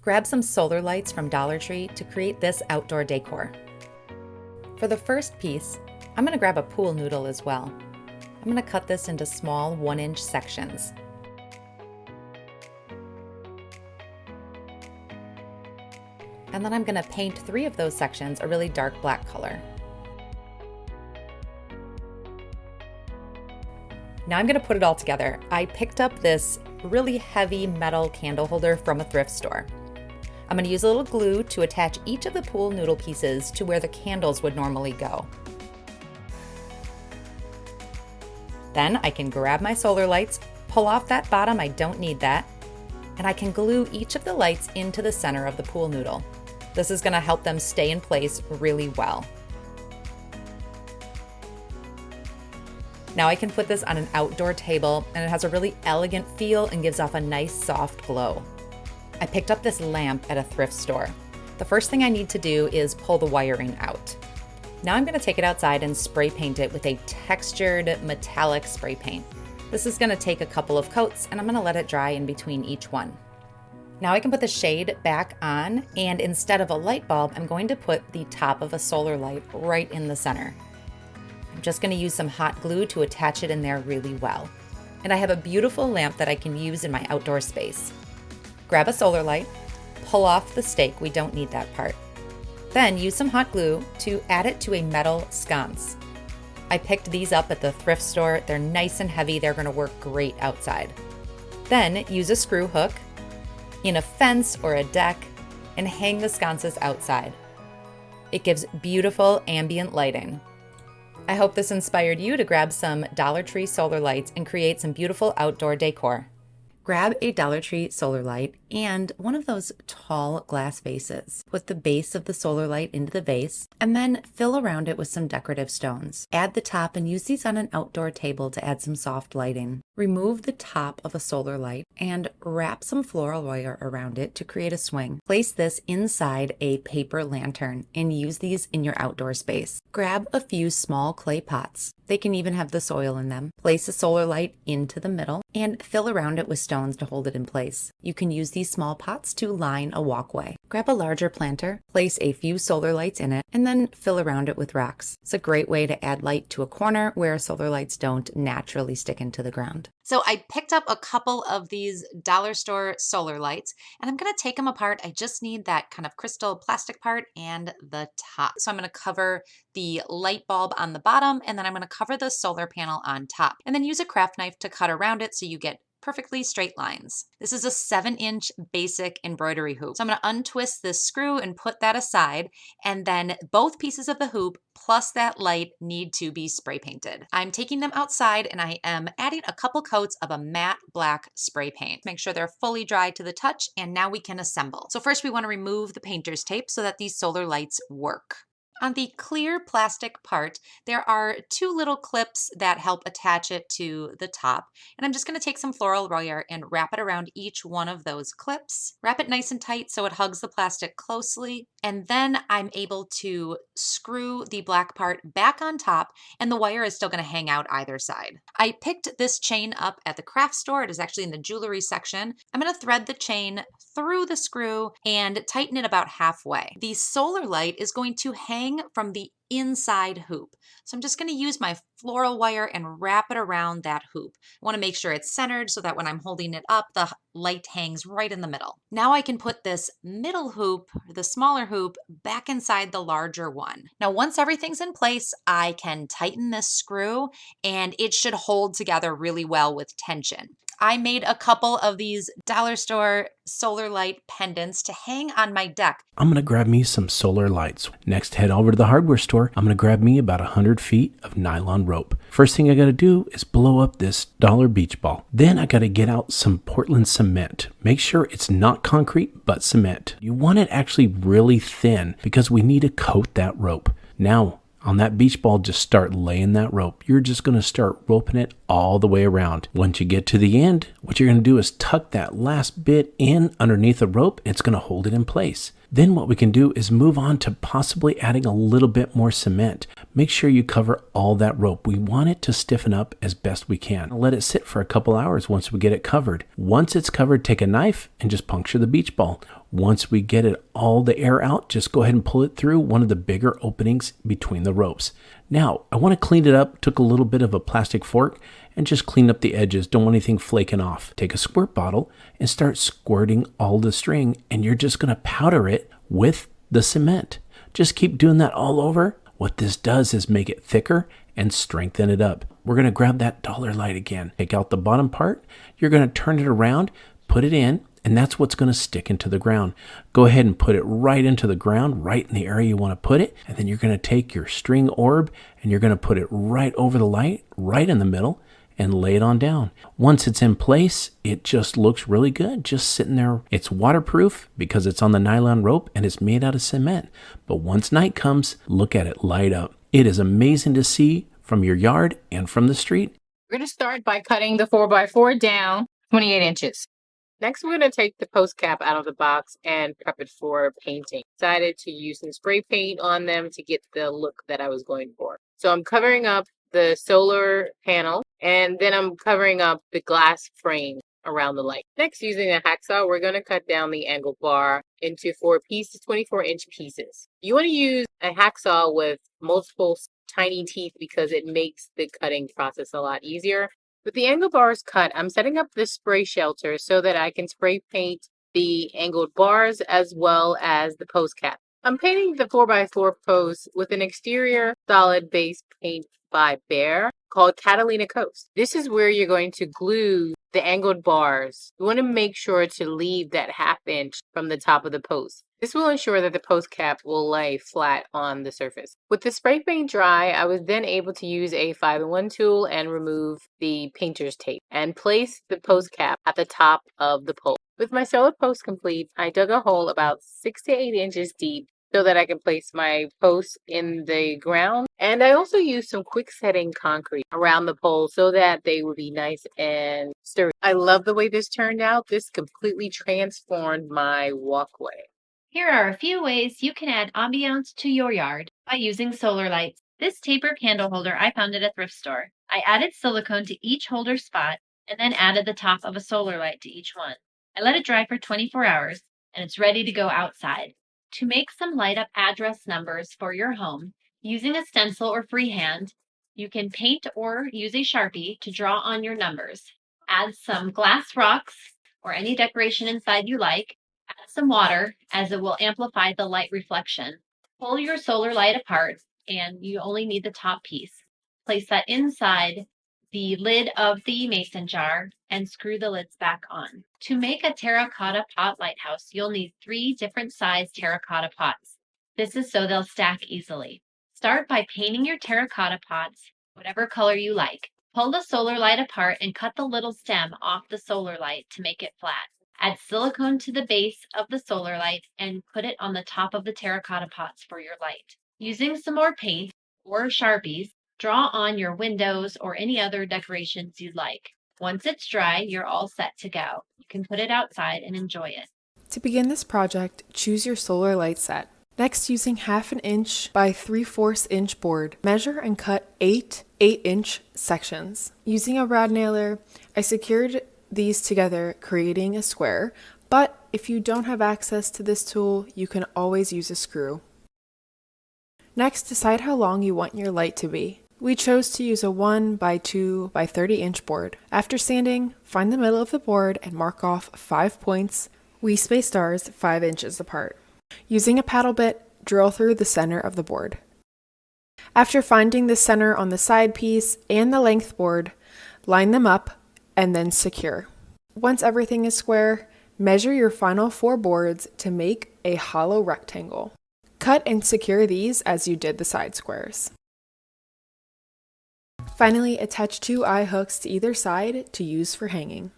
Grab some solar lights from Dollar Tree to create this outdoor decor. For the first piece, I'm going to grab a pool noodle as well. I'm going to cut this into small 1-inch sections. And then I'm going to paint 3 of those sections a really dark black color. Now I'm going to put it all together. I picked up this really heavy metal candle holder from a thrift store. I'm going to use a little glue to attach each of the pool noodle pieces to where the candles would normally go. Then I can grab my solar lights, pull off that bottom, I don't need that, and I can glue each of the lights into the center of the pool noodle. This is going to help them stay in place really well. Now I can put this on an outdoor table, and it has a really elegant feel and gives off a nice soft glow. I picked up this lamp at a thrift store. The first thing I need to do is pull the wiring out. Now I'm going to take it outside and spray paint it with a textured metallic spray paint. This is going to take a couple of coats, and I'm going to let it dry in between each one. Now I can put the shade back on, and instead of a light bulb, I'm going to put the top of a solar light right in the center. I'm just going to use some hot glue to attach it in there really well. And I have a beautiful lamp that I can use in my outdoor space. Grab a solar light, pull off the stake, we don't need that part. Then use some hot glue to add it to a metal sconce. I picked these up at the thrift store. They're nice and heavy, they're going to work great outside. Then use a screw hook in a fence or a deck and hang the sconces outside. It gives beautiful ambient lighting. I hope this inspired you to grab some Dollar Tree solar lights and create some beautiful outdoor decor. Grab a Dollar Tree solar light and one of those tall glass vases. Put the base of the solar light into the vase and then fill around it with some decorative stones. Add the top and use these on an outdoor table to add some soft lighting. Remove the top of a solar light and wrap some floral wire around it to create a swing. Place this inside a paper lantern and use these in your outdoor space. Grab a few small clay pots. They can even have the soil in them. Place a solar light into the middle and fill around it with stones to hold it in place. You can use these small pots to line a walkway. Grab a larger planter, place a few solar lights in it, and then fill around it with rocks. It's a great way to add light to a corner where solar lights don't naturally stick into the ground. So I picked up a couple of these dollar store solar lights, and I'm going to take them apart. I just need that kind of crystal plastic part and the top. So I'm going to cover the light bulb on the bottom, and then I'm going to cover the solar panel on top, and then use a craft knife to cut around it so you get perfectly straight lines. This is a 7-inch basic embroidery hoop. So I'm going to untwist this screw and put that aside, and then both pieces of the hoop plus that light need to be spray painted. I'm taking them outside and I am adding a couple coats of a matte black spray paint. Make sure they're fully dry to the touch, and now we can assemble. So first we want to remove the painter's tape so that these solar lights work. On the clear plastic part, there are 2 little clips that help attach it to the top. And I'm just going to take some floral wire and wrap it around each one of those clips. Wrap it nice and tight so it hugs the plastic closely. And then I'm able to screw the black part back on top, and the wire is still going to hang out either side. I picked this chain up at the craft store. It is actually in the jewelry section. I'm going to thread the chain through the screw and tighten it about halfway. The solar light is going to hang from the inside hoop. So I'm just going to use my floral wire and wrap it around that hoop. I want to make sure it's centered so that when I'm holding it up, the light hangs right in the middle. Now I can put this middle hoop, the smaller hoop, back inside the larger one. Now once everything's in place, I can tighten this screw and it should hold together really well with tension. I made a couple of these dollar store solar light pendants to hang on my deck. I'm going to grab me some solar lights. Next, head over to the hardware store. I'm going to grab me about 100 feet of nylon rope. First thing I got to do is blow up this dollar beach ball. Then I got to get out some Portland cement. Make sure it's not concrete, but cement. You want it actually really thin because we need to coat that rope. Now, on that beach ball, just start laying that rope. You're just going to start roping it all the way around. Once you get to the end, what you're going to do is tuck that last bit in underneath the rope. It's going to hold it in place. Then what we can do is move on to possibly adding a little bit more cement. Make sure you cover all that rope. We want it to stiffen up as best we can. Let it sit for a couple hours once we get it covered. Once it's covered, take a knife and just puncture the beach ball. Once we get it all the air out, just go ahead and pull it through one of the bigger openings between the ropes. Now, I want to clean it up. Took a little bit of a plastic fork and just clean up the edges. Don't want anything flaking off. Take a squirt bottle and start squirting all the string, and you're just going to powder it with the cement. Just keep doing that all over. What this does is make it thicker and strengthen it up. We're going to grab that dollar light again. Take out the bottom part. You're going to turn it around, put it in, and that's what's going to stick into the ground. Go ahead and put it right into the ground, right in the area you want to put it. And then you're going to take your string orb and you're going to put it right over the light, right in the middle, and lay it on down. Once it's in place, it just looks really good, just sitting there. It's waterproof because it's on the nylon rope and it's made out of cement. But once night comes, look at it light up. It is amazing to see from your yard and from the street. We're going to start by cutting the 4x4 down 28 inches. Next, we're going to take the post cap out of the box and prep it for painting. Decided to use some spray paint on them to get the look that I was going for. So I'm covering up the solar panel, and then I'm covering up the glass frame around the light. Next, using a hacksaw, we're going to cut down the angled bar into 4 pieces, 24-inch pieces. You want to use a hacksaw with multiple tiny teeth because it makes the cutting process a lot easier. With the angled bars cut, I'm setting up the spray shelter so that I can spray paint the angled bars as well as the post cap. I'm painting the 4x4 post with an exterior solid base paint by Behr called Catalina Coast. This is where you're going to glue the angled bars. You want to make sure to leave that ½ inch from the top of the post. This will ensure that the post cap will lay flat on the surface. With the spray paint dry, I was then able to use a 5-in-1 tool and remove the painter's tape and place the post cap at the top of the pole. With my solar post complete, I dug a hole about 6 to 8 inches deep so that I can place my posts in the ground. And I also used some quick setting concrete around the pole so that they would be nice and sturdy. I love the way this turned out. This completely transformed my walkway. Here are a few ways you can add ambiance to your yard by using solar lights. This taper candle holder I found at a thrift store. I added silicone to each holder spot and then added the top of a solar light to each one. I let it dry for 24 hours and it's ready to go outside. To make some light up address numbers for your home, using a stencil or freehand, you can paint or use a Sharpie to draw on your numbers. Add some glass rocks or any decoration inside you like. Add some water as it will amplify the light reflection. Pull your solar light apart and you only need the top piece. Place that inside the lid of the mason jar and screw the lids back on. To make a terracotta pot lighthouse, you'll need 3 different size terracotta pots. This is so they'll stack easily. Start by painting your terracotta pots whatever color you like. Pull the solar light apart and cut the little stem off the solar light to make it flat. Add silicone to the base of the solar light and put it on the top of the terracotta pots for your light. Using some more paint or Sharpies, draw on your windows or any other decorations you'd like. Once it's dry, you're all set to go. You can put it outside and enjoy it. To begin this project, choose your solar light set. Next, using 1/2 inch by 3/4 inch board, measure and cut 8 8-inch sections. Using a rad nailer, I secured these together, creating a square, but if you don't have access to this tool, you can always use a screw. Next, decide how long you want your light to be. We chose to use a 1 by 2 by 30 inch board. After sanding, find the middle of the board and mark off 5 points. We spaced ours 5 inches apart. Using a paddle bit, drill through the center of the board. After finding the center on the side piece and the length board, line them up and then secure. Once everything is square, measure your final 4 boards to make a hollow rectangle. Cut and secure these as you did the side squares. Finally, attach 2 eye hooks to either side to use for hanging.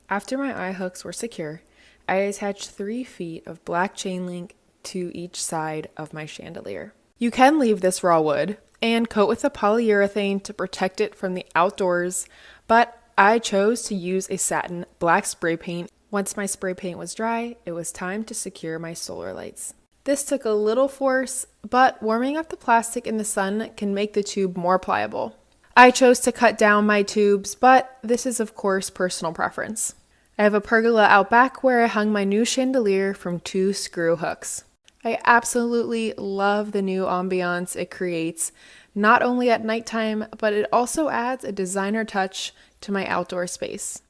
After my eye hooks were secure, I attached 3 feet of black chain link to each side of my chandelier. You can leave this raw wood and coat with a polyurethane to protect it from the outdoors, but I chose to use a satin black spray paint. Once my spray paint was dry, it was time to secure my solar lights. This took a little force, but warming up the plastic in the sun can make the tube more pliable. I chose to cut down my tubes, but this is of course personal preference. I have a pergola out back where I hung my new chandelier from 2 screw hooks. I absolutely love the new ambiance it creates, not only at nighttime, but it also adds a designer touch to my outdoor space.